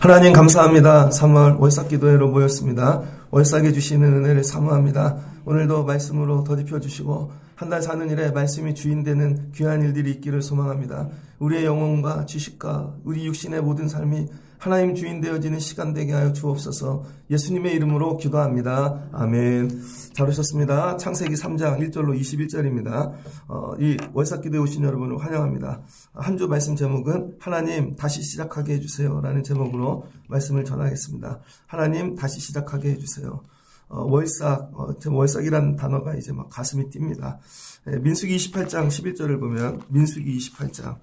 하나님 감사합니다. 3월 월삭 기도회로 모였습니다. 월삭에 주시는 은혜를 사모합니다. 오늘도 말씀으로 더딥혀 주시고 한 달 사는 일에 말씀이 주인되는 귀한 일들이 있기를 소망합니다. 우리의 영혼과 지식과 우리 육신의 모든 삶이 하나님 주인 되어지는 시간 되게 하여 주옵소서. 예수님의 이름으로 기도합니다. 아멘. 잘 오셨습니다. 창세기 3장 1절로 21절입니다. 이 월삭기도에 오신 여러분을 환영합니다. 한 주 말씀 제목은 하나님 다시 시작하게 해주세요 라는 제목으로 말씀을 전하겠습니다. 하나님 다시 시작하게 해주세요. 월삭이라는 단어가 이제 막 가슴이 뜁니다. 민수기 28장 11절을 보면 민수기 28장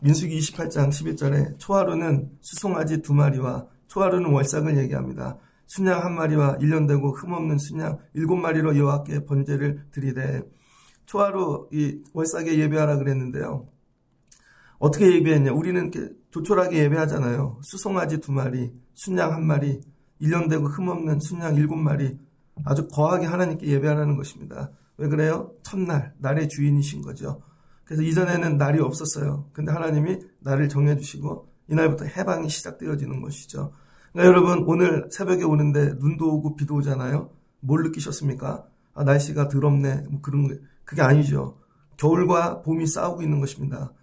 11절에 초하루는 수송아지 2마리와 초하루는 월삭을 얘기합니다. 순양 1마리와 1년 되고 흠없는 순양 7마리로 여호와께 번제를 드리되 초하루 이 월삭에 예배하라 그랬는데요. 어떻게 예배했냐? 우리는 이렇게 조촐하게 예배하잖아요. 수송아지 2마리, 순양 1마리, 1년 되고 흠없는 순양 7마리 아주 거하게 하나님께 예배하라는 것입니다. 왜 그래요? 첫날, 날의 주인이신 거죠. 그래서 이전에는 날이 없었어요. 근데 하나님이 날을 정해주시고 이날부터 해방이 시작되어지는 것이죠. 그러니까 여러분 오늘 새벽에 오는데 눈도 오고 비도 오잖아요. 뭘 느끼셨습니까? 아, 날씨가 더럽네. 뭐 그런 게 그게 아니죠. 겨울과 봄이 싸우고 있는 것입니다.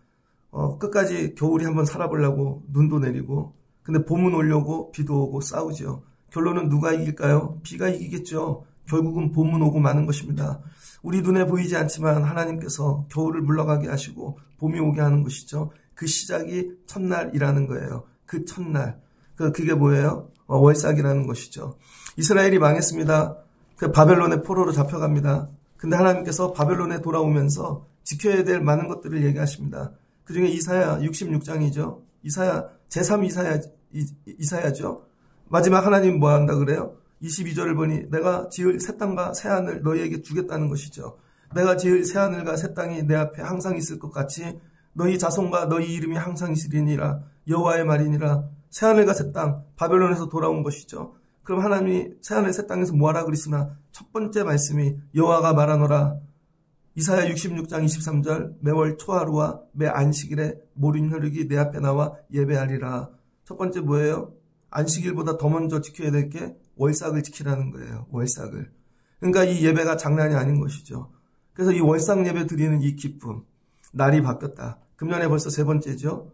끝까지 겨울이 한번 살아보려고 눈도 내리고 근데 봄은 오려고 비도 오고 싸우죠. 결론은 누가 이길까요? 비가 이기겠죠. 결국은 봄은 오고 마는 것입니다. 우리 눈에 보이지 않지만 하나님께서 겨울을 물러가게 하시고 봄이 오게 하는 것이죠. 그 시작이 첫날이라는 거예요. 그 첫날. 그게 뭐예요? 월삭이라는 것이죠. 이스라엘이 망했습니다. 그 바벨론의 포로로 잡혀갑니다. 근데 하나님께서 바벨론에 돌아오면서 지켜야 될 많은 것들을 얘기하십니다. 그 중에 이사야 66장이죠. 이사야, 제3 이사야죠. 마지막 하나님 뭐 한다 그래요? 22절을 보니 내가 지을 새 땅과 새 하늘 너희에게 주겠다는 것이죠. 내가 지을 새 하늘과 새 땅이 내 앞에 항상 있을 것 같이 너희 자손과 너희 이름이 항상 있으리니라. 여호와의 말이니라. 새 하늘과 새 땅, 바벨론에서 돌아온 것이죠. 그럼 하나님이 새 하늘 새 땅에서 뭐하라 그랬으나 첫 번째 말씀이 여호와가 말하노라. 이사야 66장 23절 매월 초하루와 매 안식일에 모린 혈육이 내 앞에 나와 예배하리라. 첫 번째 뭐예요? 안식일보다 더 먼저 지켜야 될 게 월삭을 지키라는 거예요. 월삭을. 그러니까 이 예배가 장난이 아닌 것이죠. 그래서 이 월삭 예배 드리는 이 기쁨. 날이 바뀌었다. 금년에 벌써 3번째죠.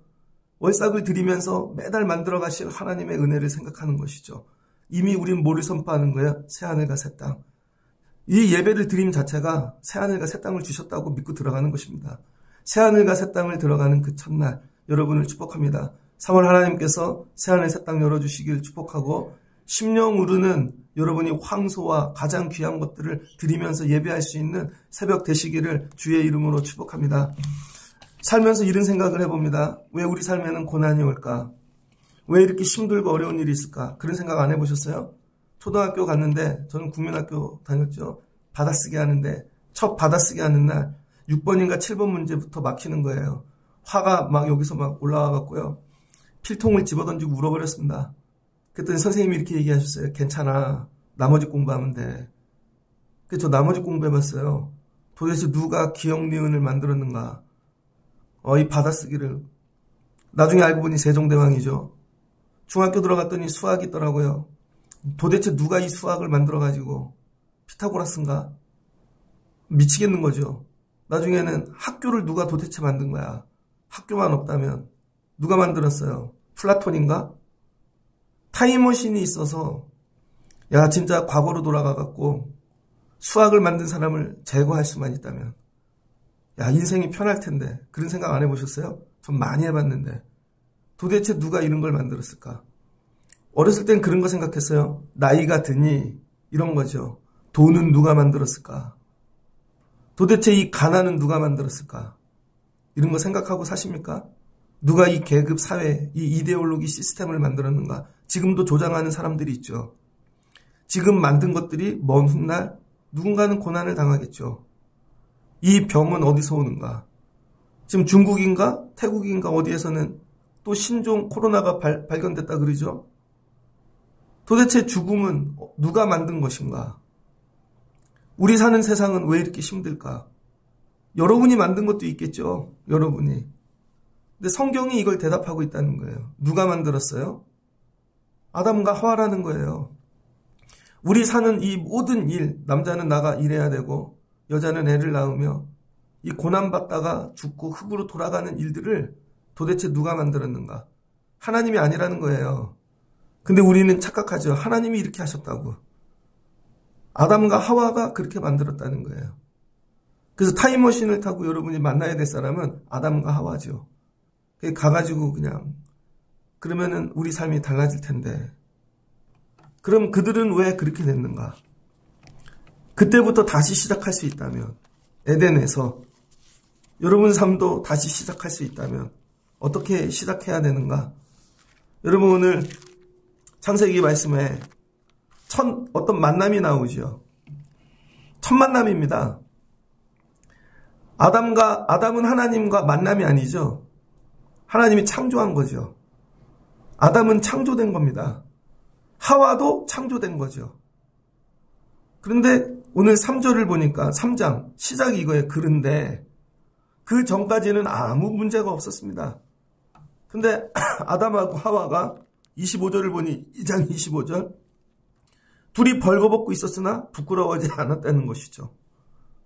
월삭을 드리면서 매달 만들어 가실 하나님의 은혜를 생각하는 것이죠. 이미 우린 뭐를 선포하는 거예요? 새하늘과 새 땅. 이 예배를 드림 자체가 새하늘과 새 땅을 주셨다고 믿고 들어가는 것입니다. 새하늘과 새 땅을 들어가는 그 첫날 여러분을 축복합니다. 3월 하나님께서 새하늘 새 땅 열어주시길 축복하고 심령으로는 여러분이 황소와 가장 귀한 것들을 드리면서 예배할 수 있는 새벽 되시기를 주의 이름으로 축복합니다. 살면서 이런 생각을 해봅니다. 왜 우리 삶에는 고난이 올까? 왜 이렇게 힘들고 어려운 일이 있을까? 그런 생각 안 해보셨어요? 초등학교 갔는데 저는 국민학교 다녔죠. 받아쓰기 하는데 첫 받아쓰기 하는 날 6번인가 7번 문제부터 막히는 거예요. 화가 막 여기서 막 올라와 갖고요. 필통을 집어던지고 울어버렸습니다. 그랬더니 선생님이 이렇게 얘기하셨어요. 괜찮아. 나머지 공부하면 돼. 그래서 저 나머지 공부해봤어요. 도대체 누가 기억 니은을 만들었는가. 이 받아쓰기를. 나중에 알고 보니 세종대왕이죠. 중학교 들어갔더니 수학이 있더라고요. 도대체 누가 이 수학을 만들어가지고 피타고라스인가? 미치겠는 거죠. 나중에는 학교를 누가 도대체 만든 거야. 학교만 없다면. 누가 만들었어요? 플라톤인가? 타임머신이 있어서 야 진짜 과거로 돌아가갖고 수학을 만든 사람을 제거할 수만 있다면 야 인생이 편할 텐데 그런 생각 안 해보셨어요? 전 많이 해봤는데 도대체 누가 이런 걸 만들었을까? 어렸을 땐 그런 거 생각했어요. 나이가 드니 이런 거죠. 돈은 누가 만들었을까? 도대체 이 가난은 누가 만들었을까? 이런 거 생각하고 사십니까? 누가 이 계급 사회, 이 이데올로기 시스템을 만들었는가? 지금도 조장하는 사람들이 있죠. 지금 만든 것들이 먼 훗날 누군가는 고난을 당하겠죠. 이 병은 어디서 오는가? 지금 중국인가 태국인가 어디에서는 또 신종 코로나가 발견됐다 그러죠. 도대체 죽음은 누가 만든 것인가? 우리 사는 세상은 왜 이렇게 힘들까? 여러분이 만든 것도 있겠죠. 여러분이. 근데 성경이 이걸 대답하고 있다는 거예요. 누가 만들었어요? 아담과 하와라는 거예요. 우리 사는 이 모든 일, 남자는 나가 일해야 되고 여자는 애를 낳으며 이 고난받다가 죽고 흙으로 돌아가는 일들을 도대체 누가 만들었는가? 하나님이 아니라는 거예요. 근데 우리는 착각하죠. 하나님이 이렇게 하셨다고. 아담과 하와가 그렇게 만들었다는 거예요. 그래서 타임머신을 타고 여러분이 만나야 될 사람은 아담과 하와죠. 가가지고 그냥 그러면은 우리 삶이 달라질 텐데. 그럼 그들은 왜 그렇게 됐는가? 그때부터 다시 시작할 수 있다면, 에덴에서 여러분 삶도 다시 시작할 수 있다면 어떻게 시작해야 되는가? 여러분 오늘 창세기 말씀에 어떤 만남이 나오죠. 첫 만남입니다. 아담은 하나님과 만남이 아니죠. 하나님이 창조한 거죠. 아담은 창조된 겁니다. 하와도 창조된 거죠. 그런데 오늘 3절을 보니까 3장 시작이 이거예요. 그런데 그 전까지는 아무 문제가 없었습니다. 근데 아담하고 하와가 25절을 보니 2장 25절 둘이 벌거벗고 있었으나 부끄러워하지 않았다는 것이죠.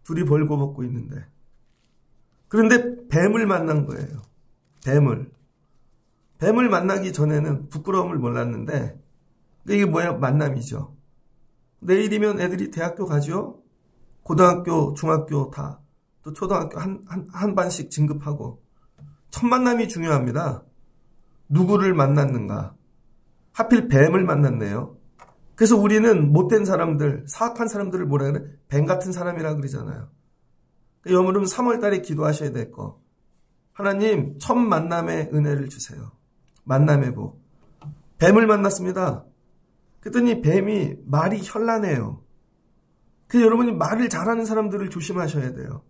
둘이 벌거벗고 있는데 그런데 뱀을 만난 거예요. 뱀을 만나기 전에는 부끄러움을 몰랐는데 이게 뭐야? 만남이죠. 내일이면 애들이 대학교 가죠. 고등학교, 중학교 다 또 초등학교 한 반씩 진급하고 첫 만남이 중요합니다. 누구를 만났는가? 하필 뱀을 만났네요. 그래서 우리는 못된 사람들, 사악한 사람들을 뭐라 그래? 뱀 같은 사람이라 그러잖아요. 여러분 3월 달에 기도하셔야 될 거. 하나님 첫 만남의 은혜를 주세요. 만남의 복. 뱀을 만났습니다. 그랬더니 뱀이 말이 현란해요. 그래서 여러분이 말을 잘하는 사람들을 조심하셔야 돼요.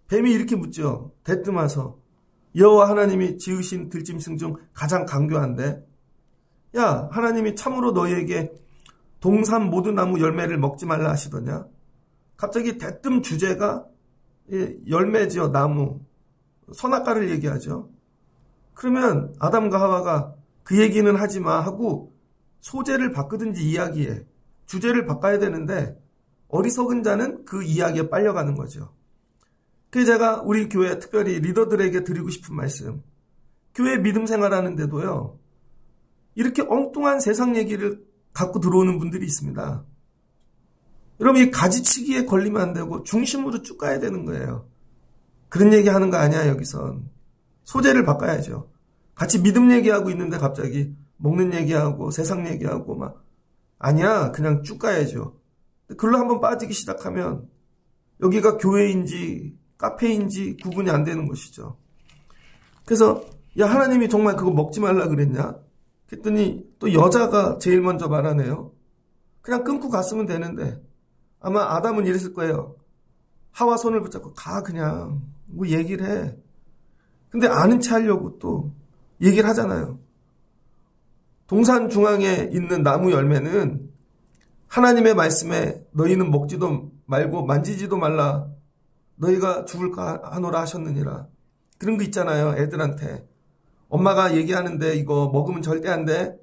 뱀이 이렇게 묻죠. 대뜸하서 여호와 하나님이 지으신 들짐승 중 가장 강교한데 야 하나님이 참으로 너희에게 동산 모든 나무 열매를 먹지 말라 하시더냐. 갑자기 대뜸 주제가 열매죠. 나무. 선악과를 얘기하죠. 그러면 아담과 하와가 그 얘기는 하지 마 하고 소재를 바꾸든지 이야기에 주제를 바꿔야 되는데 어리석은 자는 그 이야기에 빨려가는 거죠. 그래서 제가 우리 교회 특별히 리더들에게 드리고 싶은 말씀. 교회 믿음 생활하는데도요. 이렇게 엉뚱한 세상 얘기를 갖고 들어오는 분들이 있습니다. 여러분 이 가지치기에 걸리면 안 되고 중심으로 쭉 가야 되는 거예요. 그런 얘기 하는 거 아니야 여기선. 소재를 바꿔야죠. 같이 믿음 얘기하고 있는데 갑자기 먹는 얘기하고 세상 얘기하고 막 아니야 그냥 쭉 가야죠. 글로 한번 빠지기 시작하면 여기가 교회인지 카페인지 구분이 안 되는 것이죠. 그래서 야 하나님이 정말 그거 먹지 말라 그랬냐? 그랬더니 또 여자가 제일 먼저 말하네요. 그냥 끊고 갔으면 되는데 아마 아담은 이랬을 거예요. 하와 손을 붙잡고 가 그냥 뭐 얘기를 해. 근데 아는 체 하려고 또 얘기를 하잖아요. 동산 중앙에 있는 나무 열매는 하나님의 말씀에 너희는 먹지도 말고 만지지도 말라. 너희가 죽을까 하노라 하셨느니라. 그런 거 있잖아요. 애들한테. 엄마가 얘기하는데 이거 먹으면 절대 안 돼.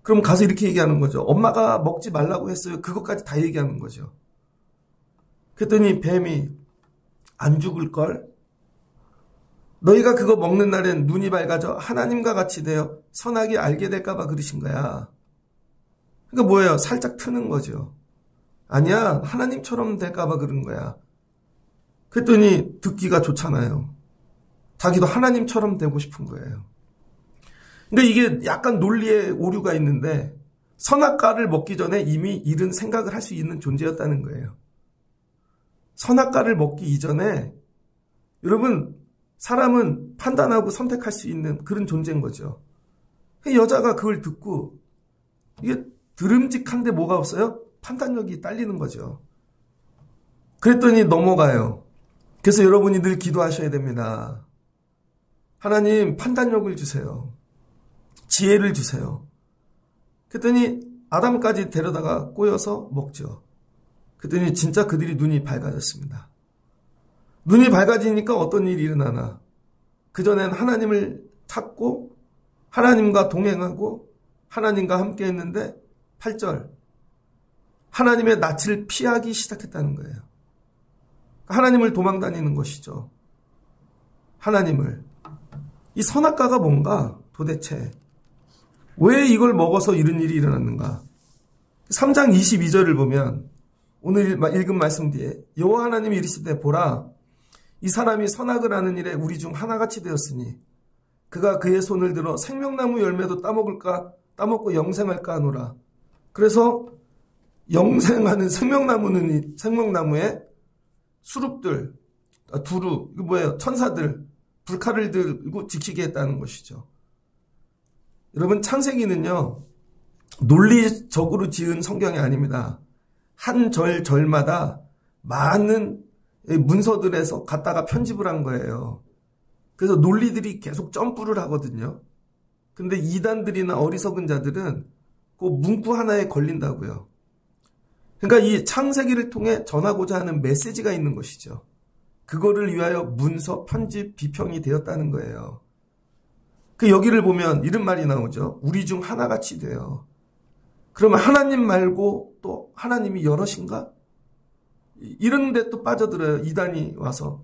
그럼 가서 이렇게 얘기하는 거죠. 엄마가 먹지 말라고 했어요. 그것까지 다 얘기하는 거죠. 그랬더니 뱀이 안 죽을걸? 너희가 그거 먹는 날엔 눈이 밝아져 하나님과 같이 되어 선하게 알게 될까 봐 그러신 거야. 그러니까 뭐예요? 살짝 트는 거죠. 아니야. 하나님처럼 될까 봐 그런 거야. 그랬더니 듣기가 좋잖아요. 자기도 하나님처럼 되고 싶은 거예요. 근데 이게 약간 논리에 오류가 있는데 선악과를 먹기 전에 이미 이런 생각을 할 수 있는 존재였다는 거예요. 선악과를 먹기 이전에 여러분 사람은 판단하고 선택할 수 있는 그런 존재인 거죠. 여자가 그걸 듣고 이게 드름직한데 뭐가 없어요? 판단력이 딸리는 거죠. 그랬더니 넘어가요. 그래서 여러분이 늘 기도하셔야 됩니다. 하나님 판단력을 주세요. 지혜를 주세요. 그랬더니 아담까지 데려다가 꼬여서 먹죠. 그랬더니 진짜 그들이 눈이 밝아졌습니다. 눈이 밝아지니까 어떤 일이 일어나나. 그전엔 하나님을 찾고 하나님과 동행하고 하나님과 함께 했는데 8절 하나님의 낯을 피하기 시작했다는 거예요. 하나님을 도망다니는 것이죠. 하나님을. 이 선악과가 뭔가 도대체 왜 이걸 먹어서 이런 일이 일어났는가. 3장 22절을 보면 오늘 읽은 말씀 뒤에 여호와 하나님이 이르시되 보라 이 사람이 선악을 하는 일에 우리 중 하나같이 되었으니 그가 그의 손을 들어 생명나무 열매도 따먹고 영생할까 하노라. 그래서 영생하는 생명나무에 수룹들, 두루, 이거 뭐예요? 천사들, 불칼을 들고 지키게 했다는 것이죠. 여러분 창세기는요. 논리적으로 지은 성경이 아닙니다. 한 절마다 많은 문서들에서 갖다가 편집을 한 거예요. 그래서 논리들이 계속 점프를 하거든요. 근데 이단들이나 어리석은 자들은 그 문구 하나에 걸린다고요. 그러니까 이 창세기를 통해 전하고자 하는 메시지가 있는 것이죠. 그거를 위하여 문서, 편집, 비평이 되었다는 거예요. 그 여기를 보면 이런 말이 나오죠. 우리 중 하나같이 돼요. 그러면 하나님 말고 또 하나님이 여럿인가? 이런 데 또 빠져들어요. 이단이 와서.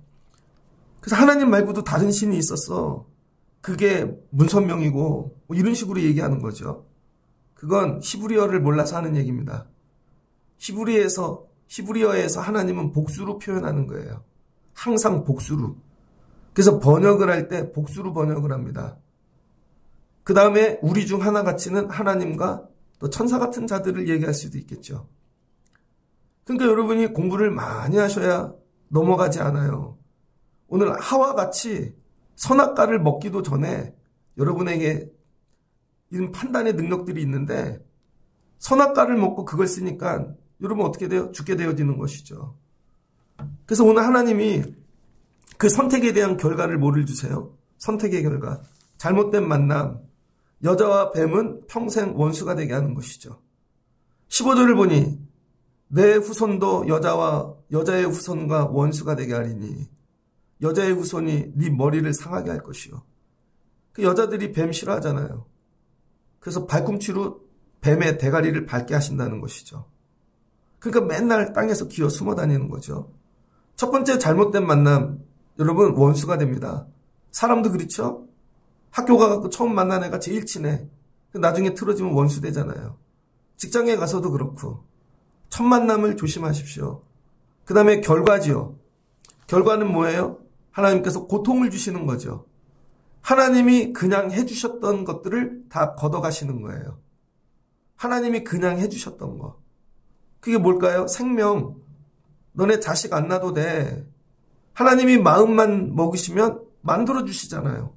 그래서 하나님 말고도 다른 신이 있었어. 그게 문선명이고 뭐 이런 식으로 얘기하는 거죠. 그건 히브리어를 몰라서 하는 얘기입니다. 히브리어에서 하나님은 복수로 표현하는 거예요. 항상 복수로. 그래서 번역을 할 때 복수로 번역을 합니다. 그 다음에 우리 중 하나같이는 하나님과 또 천사 같은 자들을 얘기할 수도 있겠죠. 그러니까 여러분이 공부를 많이 하셔야 넘어가지 않아요. 오늘 하와 같이 선악과를 먹기도 전에 여러분에게 이런 판단의 능력들이 있는데 선악과를 먹고 그걸 쓰니까 여러분 어떻게 돼요? 죽게 되어지는 것이죠. 그래서 오늘 하나님이 그 선택에 대한 결과를 뭐를 주세요? 선택의 결과. 잘못된 만남. 여자와 뱀은 평생 원수가 되게 하는 것이죠. 15절을 보니 내 후손도 여자의 후손과 원수가 되게 하리니 여자의 후손이 네 머리를 상하게 할 것이요. 그 여자들이 뱀 싫어하잖아요. 그래서 발꿈치로 뱀의 대가리를 밟게 하신다는 것이죠. 그러니까 맨날 땅에서 기어 숨어 다니는 거죠. 첫 번째 잘못된 만남, 여러분 원수가 됩니다. 사람도 그렇죠? 학교 가서 처음 만난 애가 제일 친해. 나중에 틀어지면 원수 되잖아요. 직장에 가서도 그렇고. 첫 만남을 조심하십시오. 그 다음에 결과지요. 결과는 뭐예요? 하나님께서 고통을 주시는 거죠. 하나님이 그냥 해주셨던 것들을 다 걷어가시는 거예요. 하나님이 그냥 해주셨던 거. 그게 뭘까요? 생명. 너네 자식 안 낳아도 돼. 하나님이 마음만 먹으시면 만들어주시잖아요.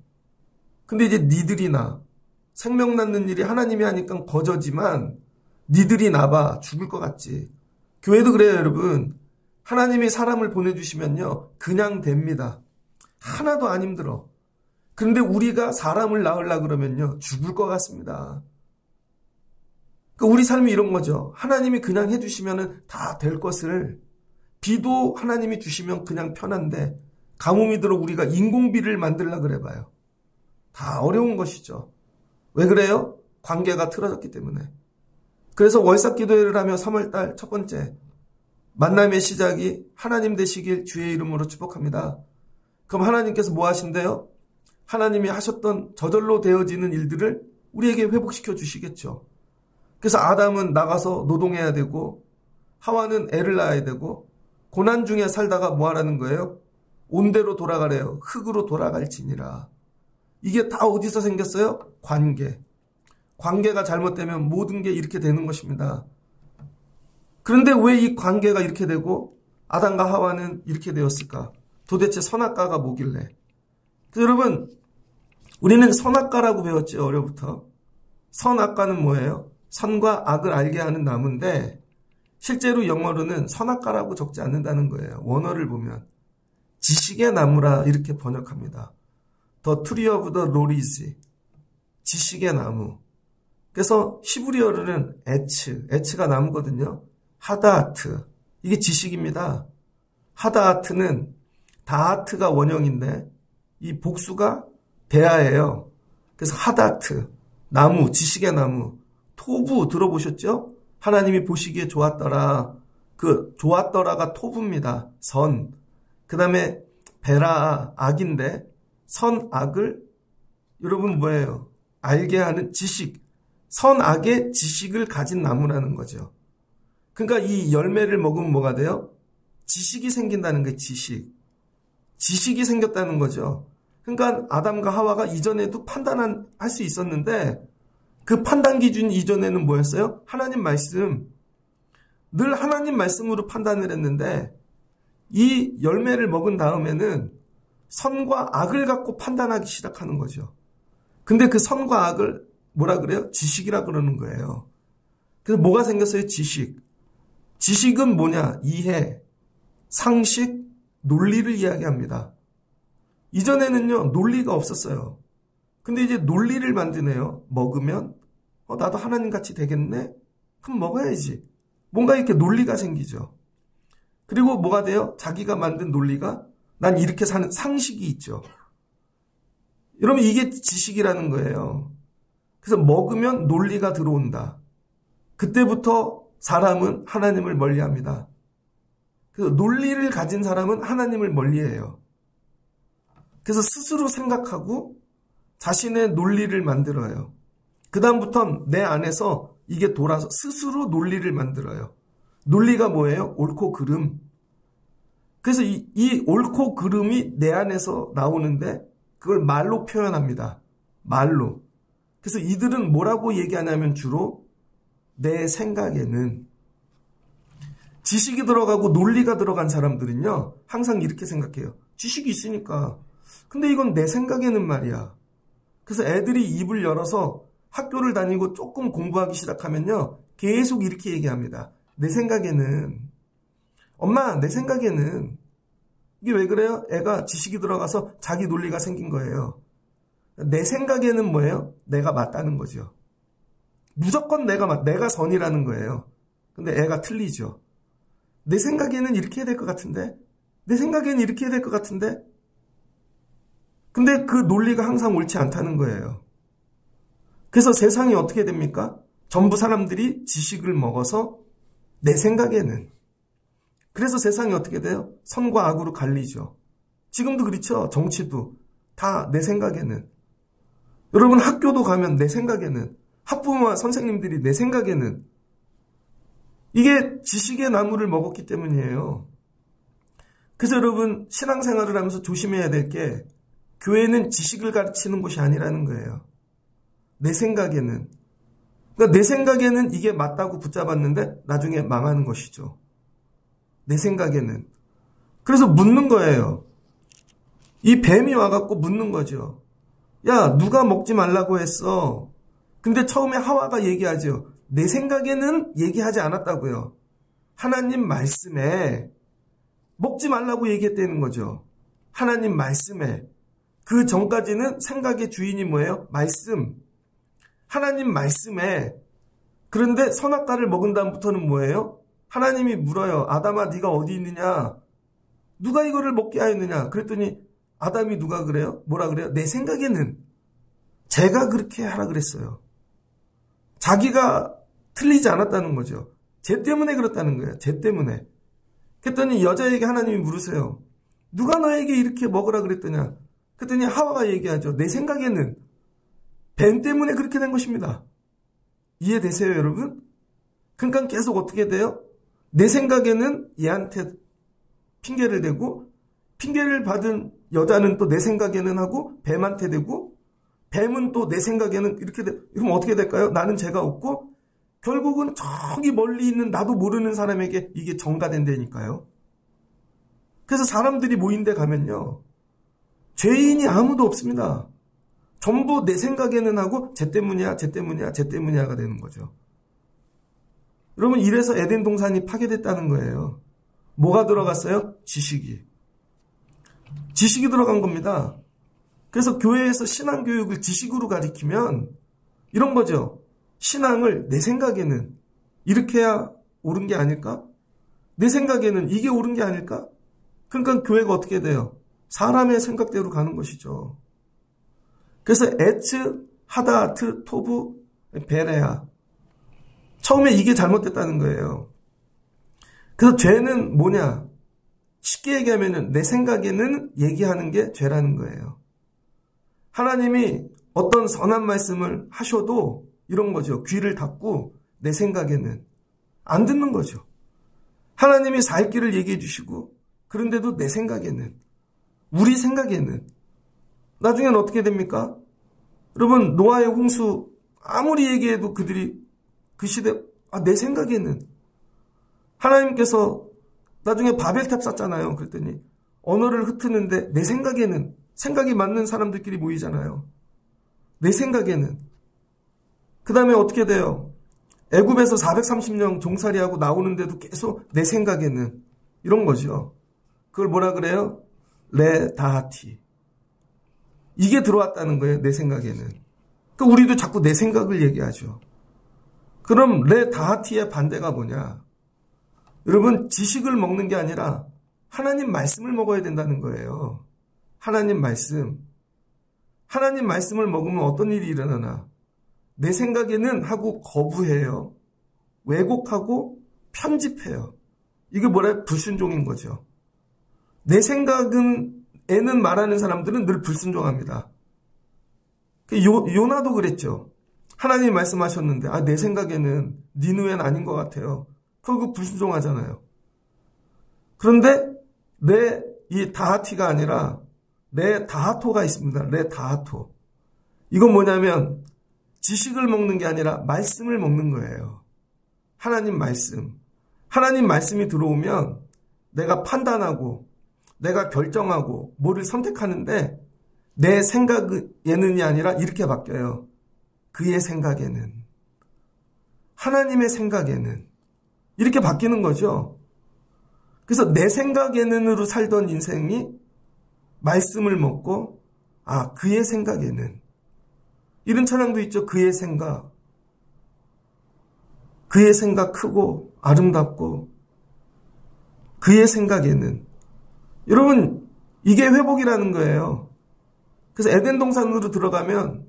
근데 이제 니들이 나. 생명 낳는 일이 하나님이 하니까 거저지만 니들이 나봐. 죽을 것 같지. 교회도 그래요, 여러분. 하나님이 사람을 보내주시면요. 그냥 됩니다. 하나도 안 힘들어. 그런데 우리가 사람을 낳으려고 그러면요. 죽을 것 같습니다. 그러니까 우리 삶이 이런 거죠. 하나님이 그냥 해주시면 다 될 것을 비도 하나님이 주시면 그냥 편한데 가뭄이 들어 우리가 인공비를 만들려고 그래봐요. 다 어려운 것이죠. 왜 그래요? 관계가 틀어졌기 때문에. 그래서 월삭기도회를 하며 3월달 첫 번째 만남의 시작이 하나님 되시길 주의 이름으로 축복합니다. 그럼 하나님께서 뭐 하신대요? 하나님이 하셨던 저절로 되어지는 일들을 우리에게 회복시켜 주시겠죠. 그래서 아담은 나가서 노동해야 되고 하와는 애를 낳아야 되고 고난 중에 살다가 뭐 하라는 거예요? 온대로 돌아가래요. 흙으로 돌아갈지니라. 이게 다 어디서 생겼어요? 관계. 관계가 잘못되면 모든 게 이렇게 되는 것입니다. 그런데 왜 이 관계가 이렇게 되고 아담과 하와는 이렇게 되었을까? 도대체 선악과가 뭐길래? 여러분, 우리는 선악과라고 배웠죠, 어려부터. 선악과는 뭐예요? 선과 악을 알게 하는 나무인데 실제로 영어로는 선악과라고 적지 않는다는 거예요. 원어를 보면. 지식의 나무라 이렇게 번역합니다. The tree of the knowledge. 지식의 나무. 그래서 히브리어로는 에츠가 나무거든요. 하다아트. 이게 지식입니다. 하다아트는 다하트가 원형인데 이 복수가 대하예요. 그래서 하다트, 나무, 지식의 나무, 토부 들어보셨죠? 하나님이 보시기에 좋았더라. 그 좋았더라가 토부입니다. 선. 그 다음에 베라, 악인데 선악을 여러분 뭐예요? 알게 하는 지식. 선악의 지식을 가진 나무라는 거죠. 그러니까 이 열매를 먹으면 뭐가 돼요? 지식이 생긴다는 게 지식. 지식이 생겼다는 거죠. 그러니까 아담과 하와가 이전에도 판단할 수 있었는데 그 판단 기준 이전에는 뭐였어요? 하나님 말씀. 늘 하나님 말씀으로 판단을 했는데 이 열매를 먹은 다음에는 선과 악을 갖고 판단하기 시작하는 거죠. 근데 그 선과 악을 뭐라 그래요? 지식이라 그러는 거예요. 그래서 뭐가 생겼어요? 지식. 지식은 뭐냐? 이해, 상식, 논리를 이야기합니다. 이전에는요, 논리가 없었어요. 근데 이제 논리를 만드네요. 먹으면, 나도 하나님 같이 되겠네? 그럼 먹어야지. 뭔가 이렇게 논리가 생기죠. 그리고 뭐가 돼요? 자기가 만든 논리가 난 이렇게 사는 상식이 있죠. 여러분, 이게 지식이라는 거예요. 그래서 먹으면 논리가 들어온다. 그때부터 사람은 하나님을 멀리합니다. 그래서 논리를 가진 사람은 하나님을 멀리해요. 그래서 스스로 생각하고 자신의 논리를 만들어요. 그 다음부터는 내 안에서 이게 돌아서 스스로 논리를 만들어요. 논리가 뭐예요? 옳고 그름. 그래서 이 옳고 그름이 내 안에서 나오는데 그걸 말로 표현합니다. 말로. 그래서 이들은 뭐라고 얘기하냐면 주로 내 생각에는 지식이 들어가고 논리가 들어간 사람들은요. 항상 이렇게 생각해요. 지식이 있으니까. 근데 이건 내 생각에는 말이야. 그래서 애들이 입을 열어서 학교를 다니고 조금 공부하기 시작하면요. 계속 이렇게 얘기합니다. 내 생각에는. 엄마, 내 생각에는. 이게 왜 그래요? 애가 지식이 들어가서 자기 논리가 생긴 거예요. 내 생각에는 뭐예요? 내가 맞다는 거죠. 무조건 내가 선이라는 거예요. 근데 애가 틀리죠. 내 생각에는 이렇게 해야 될 것 같은데? 내 생각에는 이렇게 해야 될 것 같은데? 근데 그 논리가 항상 옳지 않다는 거예요. 그래서 세상이 어떻게 됩니까? 전부 사람들이 지식을 먹어서 내 생각에는. 그래서 세상이 어떻게 돼요? 선과 악으로 갈리죠. 지금도 그렇죠. 정치도 다 내 생각에는. 여러분 학교도 가면 내 생각에는. 학부모와 선생님들이 내 생각에는. 이게 지식의 나무를 먹었기 때문이에요. 그래서 여러분 신앙생활을 하면서 조심해야 될 게 교회는 지식을 가르치는 곳이 아니라는 거예요. 내 생각에는. 그러니까 내 생각에는 이게 맞다고 붙잡았는데 나중에 망하는 것이죠. 내 생각에는. 그래서 묻는 거예요. 이 뱀이 와갖고 묻는 거죠. 야, 누가 먹지 말라고 했어? 근데 처음에 하와가 얘기하죠. 내 생각에는 얘기하지 않았다고요. 하나님 말씀에 먹지 말라고 얘기했다는 거죠. 하나님 말씀에. 그 전까지는 생각의 주인이 뭐예요? 말씀. 하나님 말씀에. 그런데 선악과를 먹은 다음부터는 뭐예요? 하나님이 물어요. 아담아 네가 어디 있느냐? 누가 이거를 먹게 하였느냐? 그랬더니 아담이 누가 그래요? 뭐라 그래요? 내 생각에는 제가 그렇게 하라 그랬어요. 자기가 틀리지 않았다는 거죠. 쟤 때문에 그렇다는 거예요. 쟤 때문에. 그랬더니 여자에게 하나님이 물으세요. 누가 너에게 이렇게 먹으라 그랬더냐? 그랬더니 하와가 얘기하죠. 내 생각에는 뱀 때문에 그렇게 된 것입니다. 이해되세요, 여러분? 그러니까 계속 어떻게 돼요? 내 생각에는 얘한테 핑계를 대고 핑계를 받은 여자는 또 내 생각에는 하고 뱀한테 대고 뱀은 또 내 생각에는 이렇게 이러면 어떻게 될까요? 나는 죄가 없고 결국은 저기 멀리 있는 나도 모르는 사람에게 이게 전가된다니까요. 그래서 사람들이 모인 데 가면요. 죄인이 아무도 없습니다. 전부 내 생각에는 하고 쟤 때문이야, 쟤 때문이야, 쟤 때문이야가 되는 거죠. 여러분 이래서 에덴 동산이 파괴됐다는 거예요. 뭐가 들어갔어요? 지식이. 지식이 들어간 겁니다. 그래서 교회에서 신앙교육을 지식으로 가리키면 이런 거죠. 신앙을 내 생각에는 이렇게 해야 옳은 게 아닐까? 내 생각에는 이게 옳은 게 아닐까? 그러니까 교회가 어떻게 돼요? 사람의 생각대로 가는 것이죠. 그래서 에츠, 하다트, 토브, 베레야. 처음에 이게 잘못됐다는 거예요. 그래서 죄는 뭐냐? 쉽게 얘기하면 내 생각에는 얘기하는 게 죄라는 거예요. 하나님이 어떤 선한 말씀을 하셔도 이런 거죠. 귀를 닫고 내 생각에는 안 듣는 거죠. 하나님이 살 길을 얘기해 주시고 그런데도 내 생각에는, 우리 생각에는 나중에는 어떻게 됩니까? 여러분, 노아의 홍수 아무리 얘기해도 그들이 그 시대, 내 생각에는. 하나님께서 나중에 바벨탑 쌓잖아요. 그랬더니 언어를 흩트는데 내 생각에는, 생각이 맞는 사람들끼리 모이잖아요. 내 생각에는. 그 다음에 어떻게 돼요? 애굽에서 430년 종살이하고 나오는데도 계속 내 생각에는, 이런 거죠. 그걸 뭐라 그래요? 레다하티. 이게 들어왔다는 거예요. 내 생각에는. 그러니까 우리도 자꾸 내 생각을 얘기하죠. 그럼 레다하티의 반대가 뭐냐? 여러분, 지식을 먹는 게 아니라 하나님 말씀을 먹어야 된다는 거예요. 하나님 말씀. 하나님 말씀을 먹으면 어떤 일이 일어나나? 내 생각에는 하고 거부해요. 왜곡하고 편집해요. 이게 뭐라? 불순종인 거죠. 내 생각에는 말하는 사람들은 늘 불순종합니다. 요나도 그랬죠. 하나님이 말씀하셨는데 내 생각에는 니느웨는 아닌 것 같아요. 그거 불순종하잖아요. 그런데 이 다하티가 아니라 다하토가 있습니다. 다하토. 이건 뭐냐면 지식을 먹는 게 아니라 말씀을 먹는 거예요. 하나님 말씀. 하나님 말씀이 들어오면 내가 판단하고 내가 결정하고 뭐를 선택하는데 내 생각에는이 아니라 이렇게 바뀌어요. 그의 생각에는. 하나님의 생각에는. 이렇게 바뀌는 거죠. 그래서 내 생각에는으로 살던 인생이 말씀을 먹고 그의 생각에는. 이런 찬양도 있죠. 그의 생각. 그의 생각 크고 아름답고 그의 생각에는. 여러분, 이게 회복이라는 거예요. 그래서 에덴 동산으로 들어가면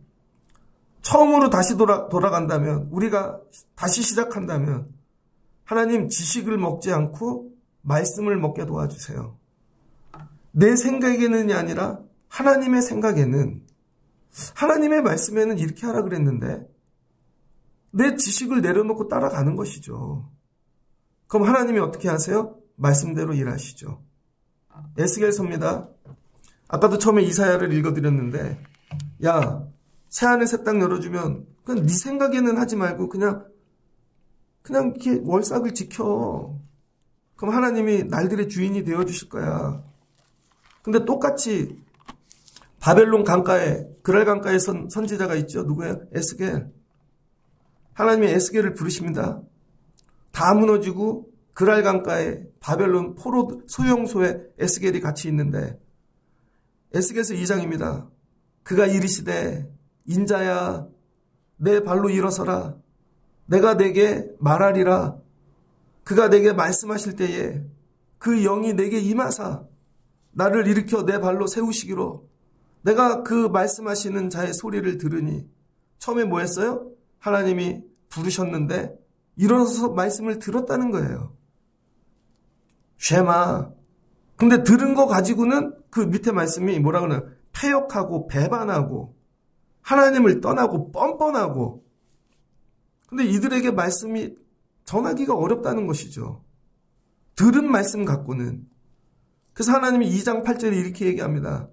처음으로 다시 돌아간다면, 우리가 다시 시작한다면 하나님 지식을 먹지 않고 말씀을 먹게 도와주세요. 내 생각에는이 아니라 하나님의 생각에는. 하나님의 말씀에는 이렇게 하라 그랬는데 내 지식을 내려놓고 따라가는 것이죠. 그럼 하나님이 어떻게 하세요? 말씀대로 일하시죠. 에스겔서입니다. 아까도 처음에 이사야를 읽어드렸는데, 새하늘 새 땅 열어주면 그냥 네 생각에는 하지 말고 그냥 이렇게 월삭을 지켜. 그럼 하나님이 날들의 주인이 되어주실 거야. 근데 똑같이 바벨론 강가에, 그랄 강가에 선지자가 있죠. 누구예요? 에스겔. 하나님이 에스겔을 부르십니다. 다 무너지고 그랄 강가에 바벨론 포로 수용소에 에스겔이 같이 있는데, 에스겔서 2장입니다. 그가 이르시되 인자야 내 발로 일어서라. 내가 내게 말하리라. 그가 내게 말씀하실 때에 그 영이 내게 임하사 나를 일으켜 내 발로 세우시기로 내가 그 말씀하시는 자의 소리를 들으니. 처음에 뭐 했어요? 하나님이 부르셨는데 일어서서 말씀을 들었다는 거예요. 쉐마. 근데 들은 거 가지고는 그 밑에 말씀이 뭐라 그러나 패역하고 배반하고 하나님을 떠나고 뻔뻔하고. 근데 이들에게 말씀이 전하기가 어렵다는 것이죠. 들은 말씀 갖고는. 그래서 하나님이 2장 8절에 이렇게 얘기합니다.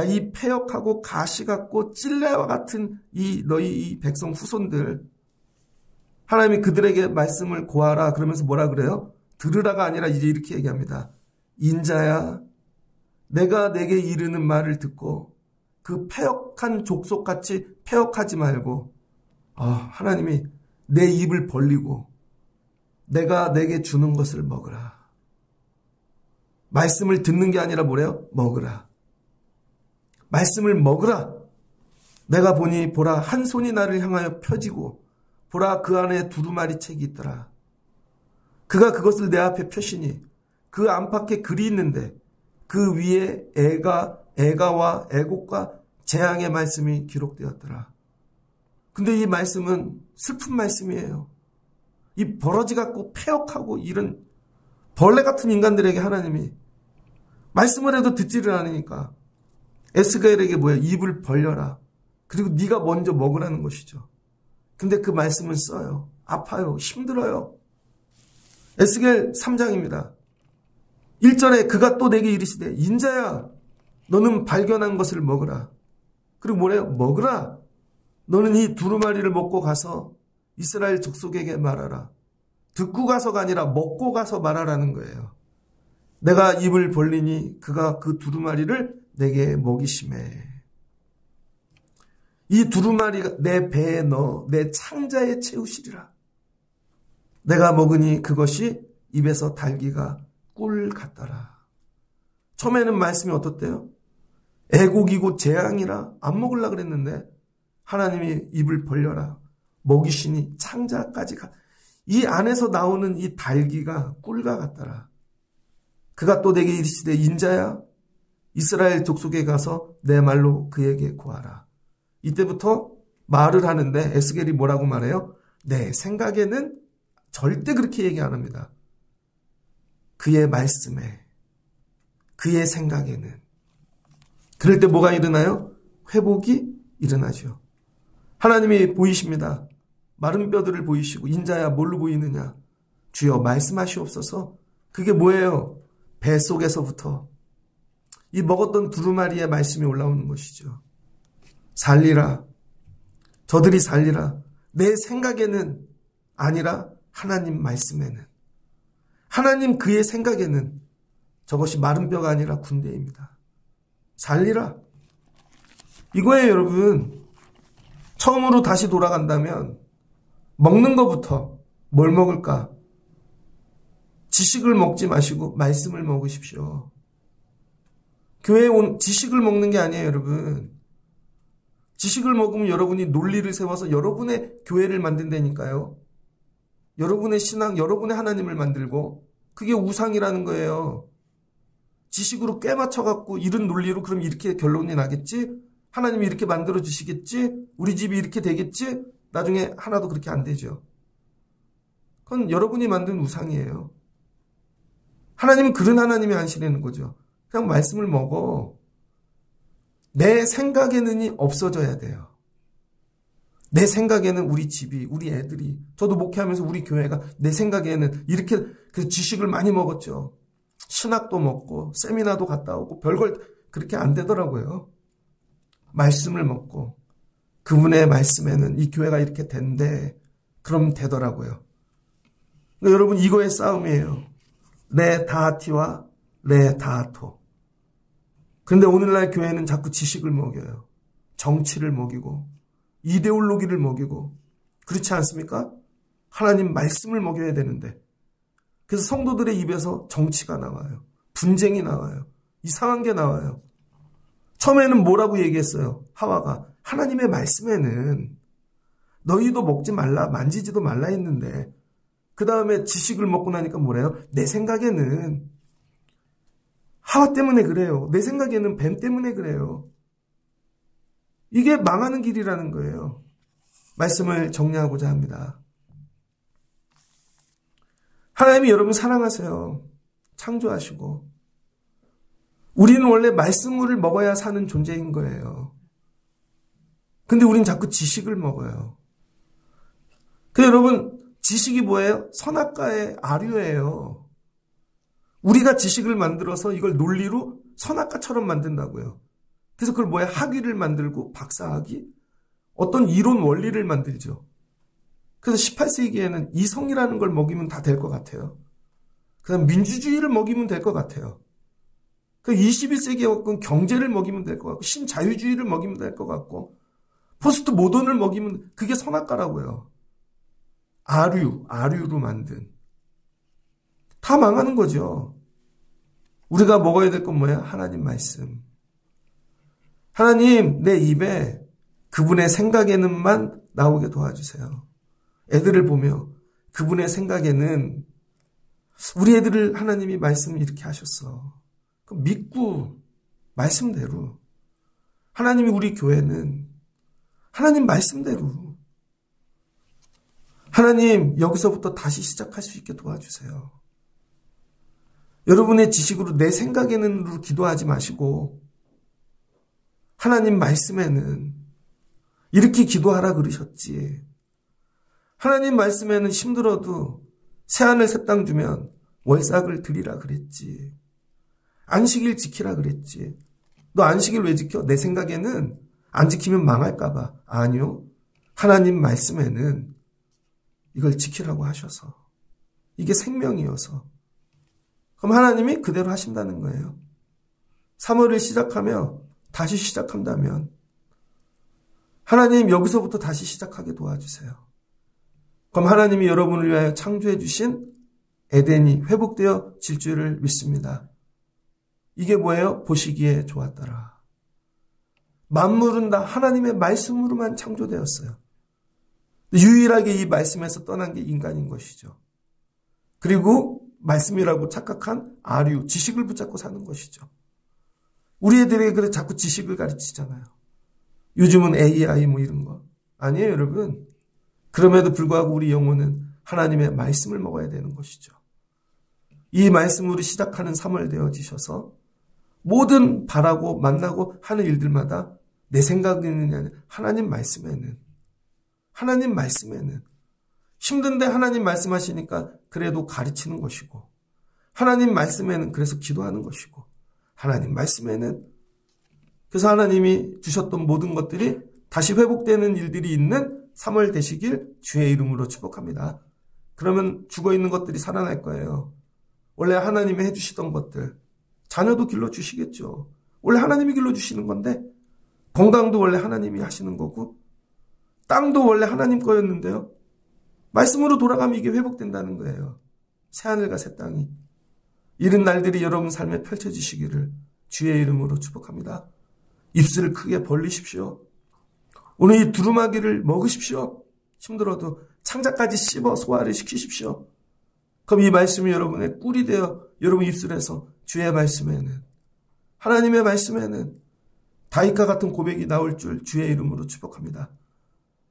이 패역하고 가시 같고 찔레와 같은 너희 이 백성 후손들, 하나님이 그들에게 말씀을 고하라 그러면서 뭐라 그래요? 들으라가 아니라 이제 이렇게 얘기합니다. 인자야 내가 내게 이르는 말을 듣고 그 패역한 족속같이 패역하지 말고 하나님이 내 입을 벌리고 내가 내게 주는 것을 먹으라. 말씀을 듣는 게 아니라 뭐래요? 먹으라. 말씀을 먹으라. 내가 보니 보라 한 손이 나를 향하여 펴지고 보라 그 안에 두루마리 책이 있더라. 그가 그것을 내 앞에 펴시니 그 안팎에 글이 있는데 그 위에 애가와 애곡과 재앙의 말씀이 기록되었더라. 근데 이 말씀은 슬픈 말씀이에요. 이 버러지 같고 폐역하고 이런 벌레 같은 인간들에게 하나님이 말씀을 해도 듣지를 않으니까 에스겔에게 뭐예요? 입을 벌려라. 그리고 네가 먼저 먹으라는 것이죠. 근데 그 말씀을 써요. 아파요. 힘들어요. 에스겔 3장입니다. 1절에 그가 또 내게 이르시되 인자야 너는 발견한 것을 먹으라. 그리고 뭐래요? 먹으라. 너는 이 두루마리를 먹고 가서 이스라엘 족속에게 말하라. 듣고 가서가 아니라 먹고 가서 말하라는 거예요. 내가 입을 벌리니 그가 그 두루마리를 내게 먹이시매. 이 두루마리가 내 배에 넣어 내 창자에 채우시리라. 내가 먹으니 그것이 입에서 달기가 꿀 같더라. 처음에는 말씀이 어떻대요? 애곡이고 재앙이라 안 먹으려고 그랬는데 하나님이 입을 벌려라. 먹이시니 창자까지 가. 이 안에서 나오는 이 달기가 꿀과 같더라. 그가 또 내게 이르시되 인자야 이스라엘 족속에 가서 내 말로 그에게 구하라. 이때부터 말을 하는데 에스겔이 뭐라고 말해요? 내 생각에는 절대 그렇게 얘기 안 합니다. 그의 말씀에, 그의 생각에는. 그럴 때 뭐가 일어나요? 회복이 일어나죠. 하나님이 보이십니다. 마른 뼈들을 보이시고 인자야 뭘로 보이느냐? 주여 말씀하시옵소서. 그게 뭐예요? 뱃속에서부터 이 먹었던 두루마리의 말씀이 올라오는 것이죠. 살리라. 저들이 살리라. 내 생각에는 아니라 하나님 말씀에는. 하나님 그의 생각에는 저것이 마른 뼈가 아니라 군대입니다. 살리라. 이거예요, 여러분. 처음으로 다시 돌아간다면 먹는 것부터 뭘 먹을까? 지식을 먹지 마시고 말씀을 먹으십시오. 교회에 온 지식을 먹는 게 아니에요, 여러분. 지식을 먹으면 여러분이 논리를 세워서 여러분의 교회를 만든다니까요. 여러분의 신앙, 여러분의 하나님을 만들고 그게 우상이라는 거예요. 지식으로 꿰맞춰갖고 이런 논리로 그럼 이렇게 결론이 나겠지? 하나님이 이렇게 만들어 주시겠지? 우리 집이 이렇게 되겠지? 나중에 하나도 그렇게 안 되죠. 그건 여러분이 만든 우상이에요. 하나님은 그런 하나님이 아니시라는 거죠. 그냥 말씀을 먹어. 내 생각에는이 없어져야 돼요. 내 생각에는 우리 집이, 우리 애들이, 저도 목회하면서 우리 교회가 내 생각에는 이렇게 그 지식을 많이 먹었죠. 신학도 먹고 세미나도 갔다 오고 별걸 그렇게 안 되더라고요. 말씀을 먹고 그분의 말씀에는 이 교회가 이렇게 된대. 그럼 되더라고요. 그러니까 여러분 이거의 싸움이에요. 레 다하티와 레 다하토. 그런데 오늘날 교회는 자꾸 지식을 먹여요. 정치를 먹이고 이데올로기를 먹이고 그렇지 않습니까? 하나님 말씀을 먹여야 되는데 그래서 성도들의 입에서 정치가 나와요. 분쟁이 나와요. 이상한 게 나와요. 처음에는 뭐라고 얘기했어요? 하와가 하나님의 말씀에는 너희도 먹지 말라 만지지도 말라 했는데 그 다음에 지식을 먹고 나니까 뭐래요? 내 생각에는 하와 때문에 그래요. 내 생각에는 뱀 때문에 그래요. 이게 망하는 길이라는 거예요. 말씀을 정리하고자 합니다. 하나님이 여러분 사랑하세요. 창조하시고 우리는 원래 말씀을 먹어야 사는 존재인 거예요. 근데 우린 자꾸 지식을 먹어요. 그래서 여러분 지식이 뭐예요? 선악과의 아류예요. 우리가 지식을 만들어서 이걸 논리로 선악과처럼 만든다고요. 그래서 그걸 뭐야? 학위를 만들고 박사학위? 어떤 이론 원리를 만들죠. 그래서 18세기에는 이성이라는 걸 먹이면 다 될 것 같아요. 그 다음 민주주의를 먹이면 될 것 같아요. 그 21세기에 경제를 먹이면 될 것 같고 신자유주의를 먹이면 될 것 같고 포스트 모던을 먹이면 그게 선악과라고요. 아류로 만든. 다 망하는 거죠. 우리가 먹어야 될 건 뭐예요? 하나님 말씀. 하나님 내 입에 그분의 생각에는만 나오게 도와주세요. 애들을 보며 그분의 생각에는 우리 애들을 하나님이 말씀을 이렇게 하셨어. 믿고 말씀대로 하나님이 우리 교회는 하나님 말씀대로 하나님 여기서부터 다시 시작할 수 있게 도와주세요. 여러분의 지식으로 내 생각에는 기도하지 마시고 하나님 말씀에는 이렇게 기도하라 그러셨지. 하나님 말씀에는 힘들어도 새하늘 새 땅 주면 월삭을 드리라 그랬지. 안식일 지키라 그랬지. 너 안식일 왜 지켜? 내 생각에는 안 지키면 망할까 봐. 아니요. 하나님 말씀에는 이걸 지키라고 하셔서 이게 생명이어서 그럼 하나님이 그대로 하신다는 거예요. 3월을 시작하며 다시 시작한다면 하나님 여기서부터 다시 시작하게 도와주세요. 그럼 하나님이 여러분을 위하여 창조해 주신 에덴이 회복되어 질 줄을 믿습니다. 이게 뭐예요? 보시기에 좋았더라. 만물은 다 하나님의 말씀으로만 창조되었어요. 유일하게 이 말씀에서 떠난 게 인간인 것이죠. 그리고 말씀이라고 착각한 아류, 지식을 붙잡고 사는 것이죠. 우리 애들에게 그래 자꾸 지식을 가르치잖아요. 요즘은 AI 뭐 이런 거. 아니에요, 여러분. 그럼에도 불구하고 우리 영혼은 하나님의 말씀을 먹어야 되는 것이죠. 이 말씀으로 시작하는 3월 되어지셔서 모든 바라고 만나고 하는 일들마다 내 생각에는 하나님 말씀에는 힘든데 하나님 말씀하시니까 그래도 가르치는 것이고 하나님 말씀에는 그래서 기도하는 것이고 하나님 말씀에는 그래서 하나님이 주셨던 모든 것들이 다시 회복되는 일들이 있는 3월 되시길 주의 이름으로 축복합니다. 그러면 죽어있는 것들이 살아날 거예요. 원래 하나님이 해주시던 것들 자녀도 길러주시겠죠. 원래 하나님이 길러주시는 건데 건강도 원래 하나님이 하시는 거고 땅도 원래 하나님 거였는데요. 말씀으로 돌아가면 이게 회복된다는 거예요. 새하늘과 새 땅이. 이런 날들이 여러분 삶에 펼쳐지시기를 주의 이름으로 축복합니다. 입술을 크게 벌리십시오. 오늘 이 두루마기를 먹으십시오. 힘들어도 창자까지 씹어 소화를 시키십시오. 그럼 이 말씀이 여러분의 꿀이 되어 여러분 입술에서 주의 말씀에는 하나님의 말씀에는 다윗과 같은 고백이 나올 줄 주의 이름으로 축복합니다.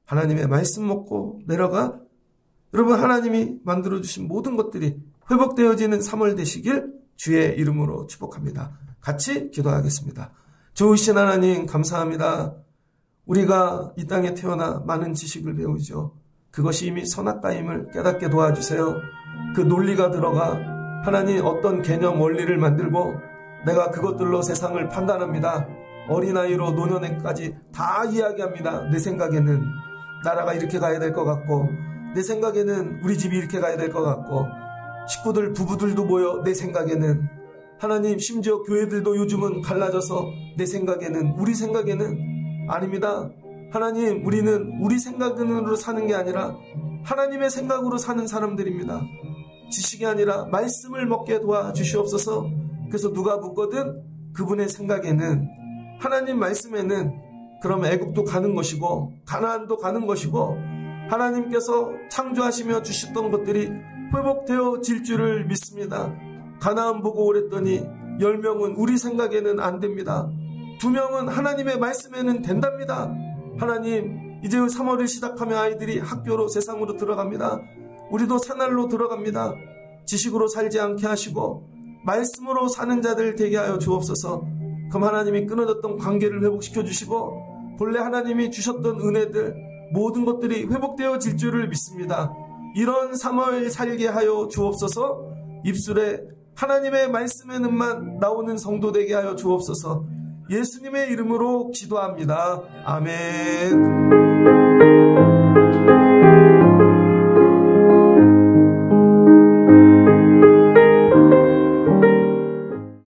하나님의 말씀 먹고 내려가 여러분 하나님이 만들어주신 모든 것들이 회복되어지는 3월 되시길 주의 이름으로 축복합니다. 같이 기도하겠습니다. 좋으신 하나님 감사합니다. 우리가 이 땅에 태어나 많은 지식을 배우죠. 그것이 이미 선악과임을 깨닫게 도와주세요. 그 논리가 들어가 하나님 어떤 개념 원리를 만들고 내가 그것들로 세상을 판단합니다. 어린아이로 노년에까지 다 이야기합니다. 내 생각에는 나라가 이렇게 가야 될 것 같고 내 생각에는 우리 집이 이렇게 가야 될 것 같고 식구들 부부들도 모여 내 생각에는 하나님 심지어 교회들도 요즘은 갈라져서 내 생각에는 우리 생각에는 아닙니다. 하나님 우리는 우리 생각으로 사는 게 아니라 하나님의 생각으로 사는 사람들입니다. 지식이 아니라 말씀을 먹게 도와주시옵소서. 그래서 누가 묻거든 그분의 생각에는 하나님 말씀에는 그럼 애굽도 가는 것이고 가나안도 가는 것이고 하나님께서 창조하시며 주셨던 것들이 회복되어질 줄을 믿습니다. 가나안 보고 오랬더니 10명은 우리 생각에는 안 됩니다. 2명은 하나님의 말씀에는 된답니다. 하나님 이제 3월을 시작하며 아이들이 학교로 세상으로 들어갑니다. 우리도 새날로 들어갑니다. 지식으로 살지 않게 하시고 말씀으로 사는 자들 되게 하여 주옵소서. 그럼 하나님이 끊어졌던 관계를 회복시켜 주시고 본래 하나님이 주셨던 은혜들 모든 것들이 회복되어질 줄을 믿습니다. 이런 3월 살게 하여 주옵소서. 입술에 하나님의 말씀에는만 나오는 성도 되게 하여 주옵소서. 예수님의 이름으로 기도합니다. 아멘.